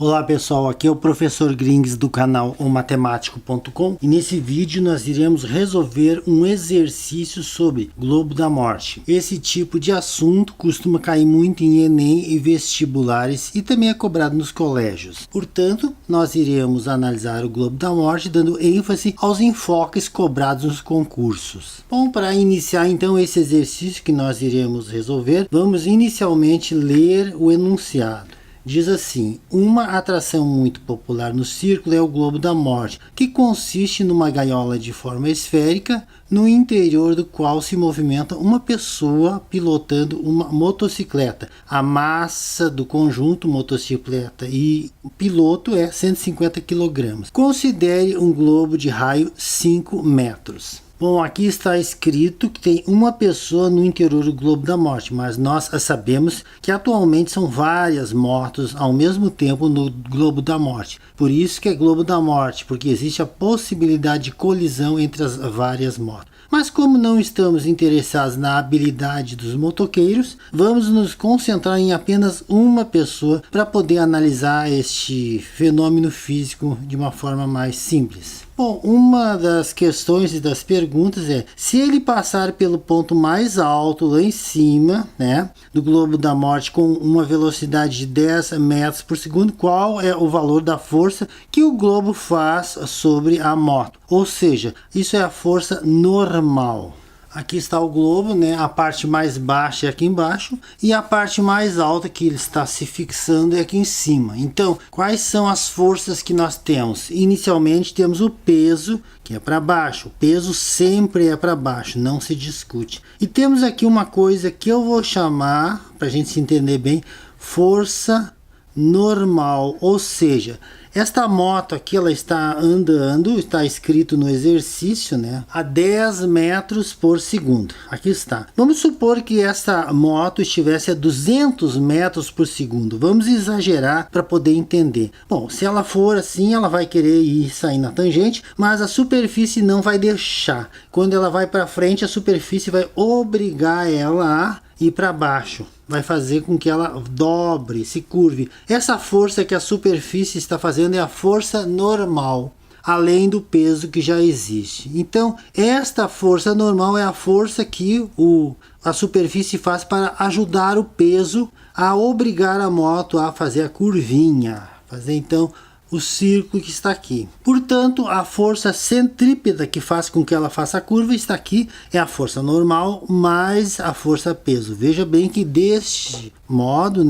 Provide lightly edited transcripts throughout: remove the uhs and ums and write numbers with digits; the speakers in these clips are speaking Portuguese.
Olá pessoal, aqui é o professor Grings do canal omatemático.com e nesse vídeo nós iremos resolver um exercício sobre globo da morte. Esse tipo de assunto costuma cair muito em Enem e vestibulares e também é cobrado nos colégios. Portanto, nós iremos analisar o globo da morte dando ênfase aos enfoques cobrados nos concursos. Bom, para iniciar então esse exercício que nós iremos resolver, vamos inicialmente ler o enunciado. Diz assim: uma atração muito popular no círculo é o globo da morte, que consiste numa gaiola de forma esférica, no interior do qual se movimenta uma pessoa pilotando uma motocicleta. A massa do conjunto motocicleta e piloto é 150 kg. Considere um globo de raio 5 metros. Bom, aqui está escrito que tem uma pessoa no interior do globo da morte, mas nós sabemos que atualmente são várias motos ao mesmo tempo no globo da morte. Por isso que é globo da morte, porque existe a possibilidade de colisão entre as várias motos. Mas como não estamos interessados na habilidade dos motoqueiros, vamos nos concentrar em apenas uma pessoa para poder analisar este fenômeno físico de uma forma mais simples. Bom, uma das questões e das perguntas é: se ele passar pelo ponto mais alto lá em cima, do globo da morte com uma velocidade de 10 metros por segundo, qual é o valor da força que o globo faz sobre a moto? Ou seja, isso é a força normal. Aqui está o globo, a parte mais baixa é aqui embaixo e a parte mais alta que ele está se fixando é aqui em cima. Então, quais são as forças que nós temos? Inicialmente temos o peso, que é para baixo. O peso sempre é para baixo, não se discute. E temos aqui uma coisa que eu vou chamar, para a gente se entender bem, força normal, ou seja, esta moto aqui ela está andando, está escrito no exercício, a 10 metros por segundo. Aqui está. Vamos supor que essa moto estivesse a 200 metros por segundo. Vamos exagerar para poder entender. Bom, se ela for assim, ela vai querer sair na tangente, mas a superfície não vai deixar. Quando ela vai para frente, a superfície vai obrigar ela a ir para baixo. Vai fazer com que ela dobre, se curve. Essa força que a superfície está fazendo é a força normal, além do peso que já existe. Então, esta força normal é a força que a superfície faz para ajudar o peso a obrigar a moto a fazer a curvinha. Fazer então o círculo que está aqui. Portanto, a força centrípeta que faz com que ela faça a curva está aqui, é a força normal mais a força peso. Veja bem que deste modo,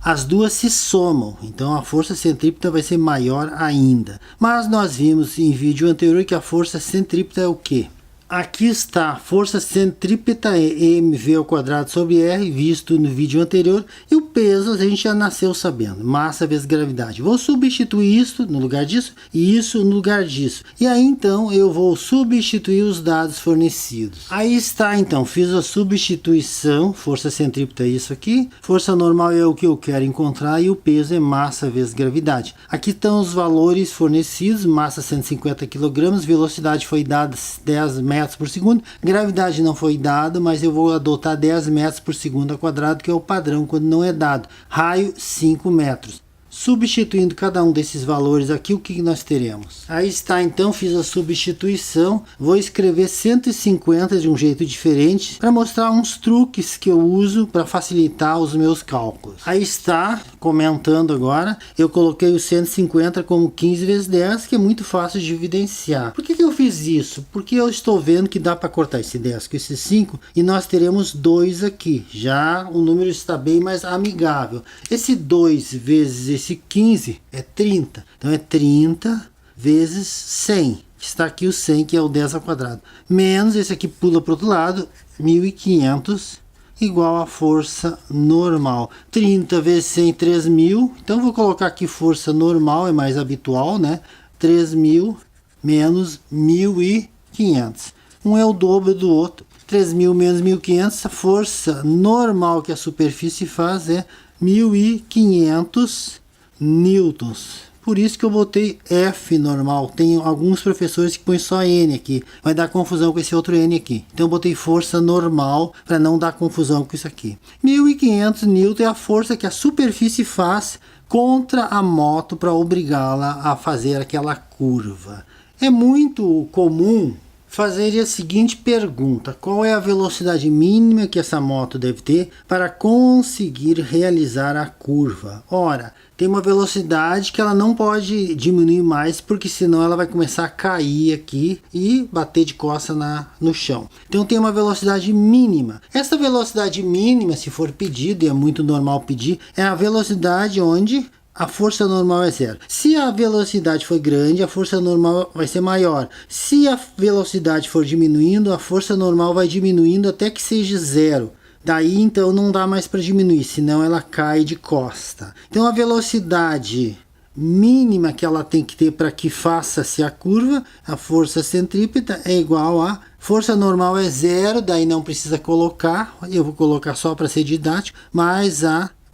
as duas se somam. Então a força centrípeta vai ser maior ainda. Mas nós vimos em vídeo anterior que a força centrípeta é o quê? Aqui está, força centrípeta é mv ao quadrado sobre r, visto no vídeo anterior, e o peso a gente já nasceu sabendo, massa vezes gravidade. Vou substituir isso no lugar disso e isso no lugar disso. E aí então eu vou substituir os dados fornecidos. Aí está então, fiz a substituição, força centrípeta é isso aqui, força normal é o que eu quero encontrar e o peso é massa vezes gravidade. Aqui estão os valores fornecidos, massa 150 kg, velocidade foi dada 10 metros por segundo, gravidade não foi dada, mas eu vou adotar 10 metros por segundo ao quadrado, que é o padrão quando não é dado. Raio 5 metros. Substituindo cada um desses valores aqui, o que nós teremos? Aí está, então, fiz a substituição. Vou escrever 150 de um jeito diferente para mostrar uns truques que eu uso para facilitar os meus cálculos. Aí está, comentando agora, eu coloquei o 150 como 15 vezes 10, que é muito fácil de evidenciar. Por que eu fiz isso? Porque eu estou vendo que dá para cortar esse 10 com esse 5 e nós teremos 2 aqui. Já o número está bem mais amigável. Esse 2 vezes esse 15 é 30. Então é 30 vezes 100. Está aqui o 100, que é o 10 ao quadrado. Menos esse aqui pula para o outro lado, 1500, igual a força normal. 30 vezes 100, 3000. Então vou colocar aqui força normal, é mais habitual, 3000 menos 1500. Um é o dobro do outro. 3000 menos 1500, a força normal que a superfície faz é 1500 newtons. Por isso que eu botei F normal. Tem alguns professores que põem só N aqui. Vai dar confusão com esse outro N aqui. Então eu botei força normal para não dar confusão com isso aqui. 1500 newton é a força que a superfície faz contra a moto para obrigá-la a fazer aquela curva. É muito comum fazer a seguinte pergunta: qual é a velocidade mínima que essa moto deve ter para conseguir realizar a curva? Ora, tem uma velocidade que ela não pode diminuir mais, porque senão ela vai começar a cair aqui e bater de costa no chão. Então tem uma velocidade mínima. Essa velocidade mínima, se for pedido, e é muito normal pedir, é a velocidade onde a força normal é zero. Se a velocidade for grande, a força normal vai ser maior. Se a velocidade for diminuindo, a força normal vai diminuindo até que seja zero. Daí então não dá mais para diminuir, senão ela cai de costa. Então a velocidade mínima que ela tem que ter para que faça-se a curva, a força centrípeta é igual a força normal é zero, daí não precisa colocar, eu vou colocar só para ser didático, mais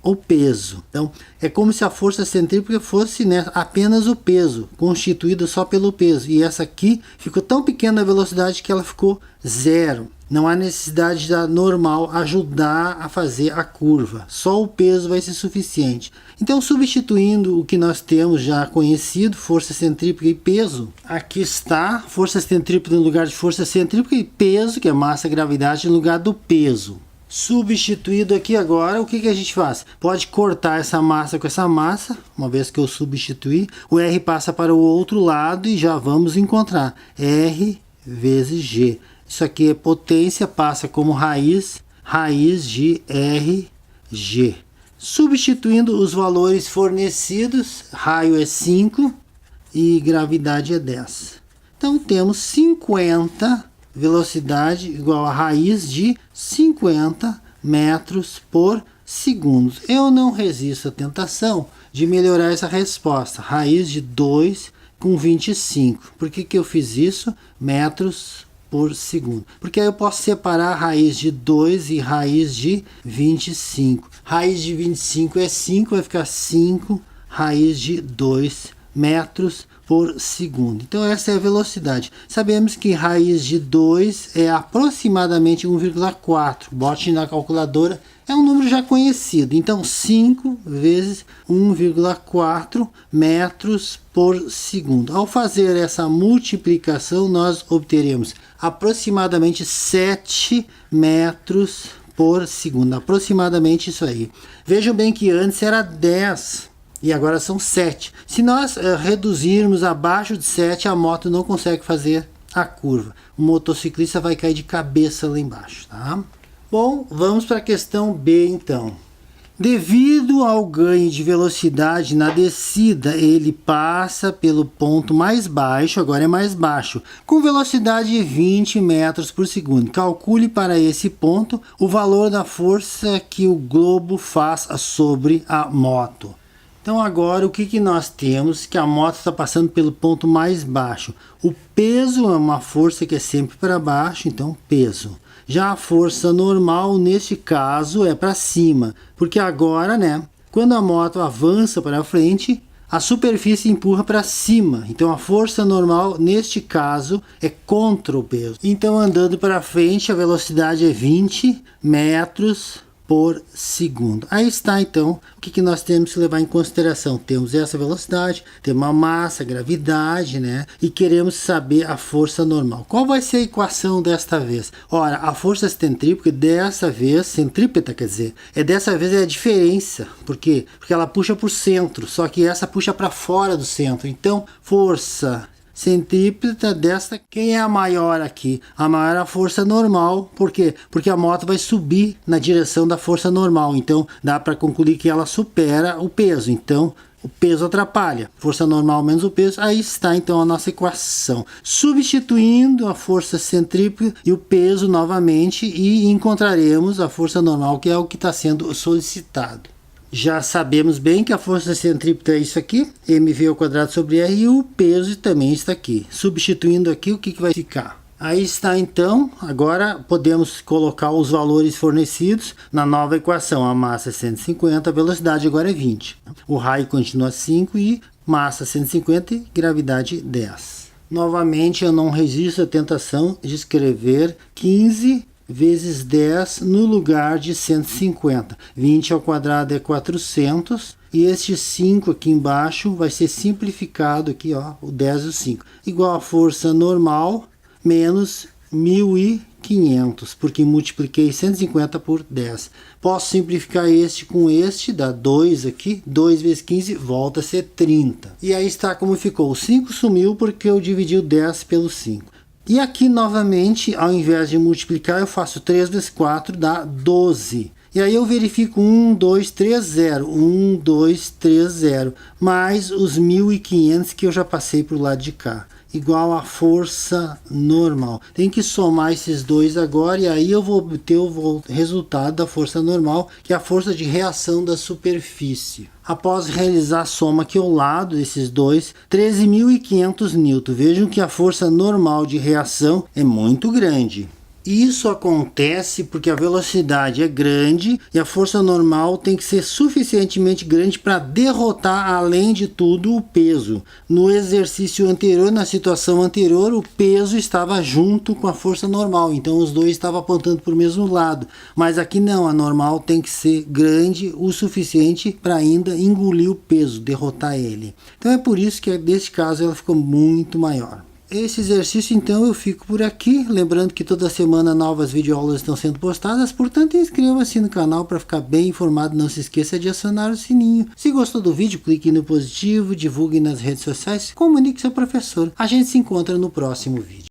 o peso. Então é como se a força centrípeta fosse, né, apenas o peso, constituído só pelo peso. E essa aqui ficou tão pequena a velocidade que ela ficou zero. Não há necessidade da normal ajudar a fazer a curva. Só o peso vai ser suficiente. Então, substituindo o que nós temos já conhecido, força centrípeta e peso, aqui está força centrípeta no lugar de força centrípeta e peso, que é massa e gravidade, no lugar do peso. Substituído aqui agora, o que a gente faz? Pode cortar essa massa com essa massa, uma vez que eu substituí, o R passa para o outro lado e já vamos encontrar R vezes G. Isso aqui é potência, passa como raiz de RG. Substituindo os valores fornecidos, raio é 5 e gravidade é 10. Então temos 50, velocidade igual a raiz de 50 metros por segundo. Eu não resisto à tentação de melhorar essa resposta. Raiz de 2 com 25. Por que eu fiz isso? Metros por segundo. Porque aí eu posso separar a raiz de 2 e raiz de 25. Raiz de 25 é 5, vai ficar 5 raiz de 2 metros por segundo. Então essa é a velocidade. Sabemos que raiz de 2 é aproximadamente 1,4. Bote na calculadora, é um número já conhecido. Então 5 vezes 1,4 metros por segundo. Ao fazer essa multiplicação, nós obteremos aproximadamente 7 metros por segundo. Aproximadamente isso aí. Vejam bem que antes era 10 e agora são 7. Se nós reduzirmos abaixo de 7, a moto não consegue fazer a curva. O motociclista vai cair de cabeça lá embaixo, tá? Bom, vamos para a questão B então. Devido ao ganho de velocidade na descida, ele passa pelo ponto mais baixo, agora é mais baixo, com velocidade de 20 metros por segundo. Calcule para esse ponto o valor da força que o globo faz sobre a moto. Então agora o que nós temos? Que a moto está passando pelo ponto mais baixo. O peso é uma força que é sempre para baixo, então peso. Já a força normal, neste caso, é para cima. Porque agora, né, quando a moto avança para frente, a superfície empurra para cima. Então a força normal, neste caso, é contra o peso. Então andando para frente, a velocidade é 20 metros por segundo. Aí está então o que nós temos que levar em consideração. Temos essa velocidade, temos a massa, a gravidade, né? E queremos saber a força normal. Qual vai ser a equação desta vez? Ora, a força centrípeta dessa vez, centrípeta quer dizer, dessa vez é a diferença. Por quê? Porque ela puxa para o centro, só que essa puxa para fora do centro. Então, força centrípeta desta, quem é a maior aqui? A maior é a força normal. Por quê? Porque a moto vai subir na direção da força normal. Então dá para concluir que ela supera o peso. Então o peso atrapalha. Força normal menos o peso. Aí está então a nossa equação. Substituindo a força centrípeta e o peso novamente, e encontraremos a força normal, que é o que está sendo solicitado. Já sabemos bem que a força centrípeta é isso aqui, mv ao quadrado sobre r, e o peso também está aqui. Substituindo aqui, o que vai ficar? Aí está então, agora podemos colocar os valores fornecidos na nova equação. A massa é 150, a velocidade agora é 20. O raio continua 5 e massa 150 e gravidade 10. Novamente, eu não resisto à tentação de escrever 15 vezes 10 no lugar de 150. 20 ao quadrado é 400 E este 5 aqui embaixo vai ser simplificado aqui, ó, o 10 e o 5. Igual a força normal menos 1.500, porque multipliquei 150 por 10. Posso simplificar este com este, dá 2 aqui, 2 vezes 15 volta a ser 30. E aí está como ficou, o 5 sumiu porque eu dividi o 10 pelo 5. E aqui novamente, ao invés de multiplicar, eu faço 3 vezes 4, dá 12. E aí eu verifico 1, 2, 3, 0, 1, 2, 3, 0, mais os 1.500 que eu já passei para o lado de cá, igual a força normal. Tem que somar esses dois agora e aí eu vou obter o resultado da força normal, que é a força de reação da superfície. Após realizar a soma aqui ao lado desses dois, 13.500 N. Vejam que a força normal de reação é muito grande. Isso acontece porque a velocidade é grande e a força normal tem que ser suficientemente grande para derrotar, além de tudo, o peso. No exercício anterior, na situação anterior, o peso estava junto com a força normal, então os dois estavam apontando para o mesmo lado. Mas aqui não, a normal tem que ser grande o suficiente para ainda engolir o peso, derrotar ele. Então é por isso que neste caso ela ficou muito maior. Esse exercício então eu fico por aqui, lembrando que toda semana novas videoaulas estão sendo postadas, portanto inscreva-se no canal para ficar bem informado, não se esqueça de acionar o sininho. Se gostou do vídeo, clique no positivo, divulgue nas redes sociais, comunique seu professor. A gente se encontra no próximo vídeo.